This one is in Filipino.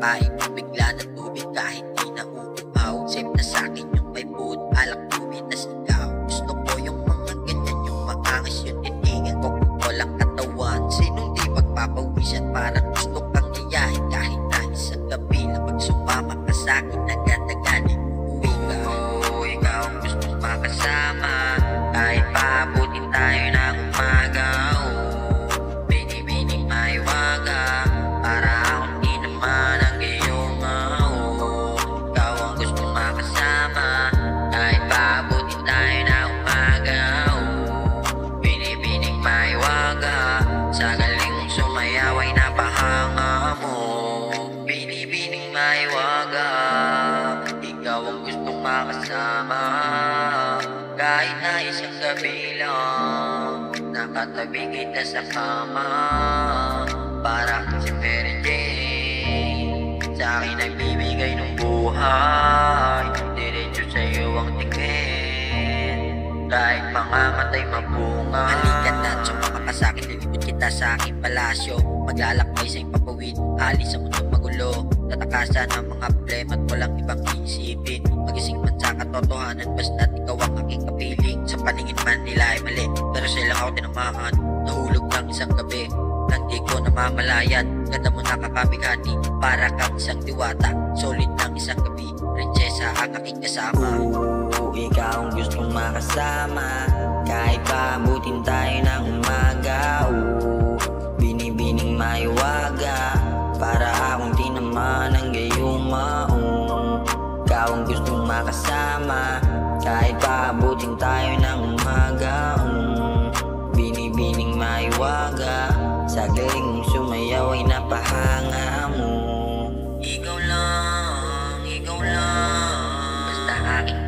Paing mo bigla ng tubig kahit di na uuaw. Safe na sa'kin yung may food, alak tubig na sigaw. Gusto ko yung mga ganyan, yung maangas yung titingin ko. Walang katawan, sinong di magpapawisan. Parang gusto kang iyahin kahit na isang gabi na pag sumama ka sa'kin agad-agad uuwi ka. Ikaw ang gustong makasama kahit paabutin tayo ng umaga. Binibining maiwaga para akong di naman ang iyong ikaw ang gustong makasama kahit paabutin tayo ng umaga. Binibining maiwaga sa galing mong sumayaw ay napahanga mo. Binibining maiwaga, ikaw ang gustong makasama kahit na isang gabi lang. Nakatabi kita sa kama para kang si Mary Jane. Sa'kin nagbibigay ng buhay, diretso sa'yo ang tingin. Kahit mangamatay mabunga. Halika na, sumama ka sa'kin, lilipot kita sa aking palasyo. Maglalakbay sa ipapawid, alis sa mundong magulo. Tatakasan ang mga problema at walang ibang iisipin. Magising man sa katotohanan, basta't ikaw ang aking kapiling. Sa paningin man nila ay mali, pero silang ako tinamaan. Nahulog ng isang gabi, nang di ko namamalayan. Ganda mo nakakabighani, para kang isang diwata. Solid ng isang gabi, prinsesa ang aking kasama. Ikaw ang gustong makasama kahit paabutin tayo ng umaga. Binibining maiwaga para akong tinaman ng gayuma. Ikaw ang gustong makasama kahit paabutin tayo ng umaga. Binibining maiwaga sa galing mong sumayaw ay napahanga mo. Ikaw lang, basta aking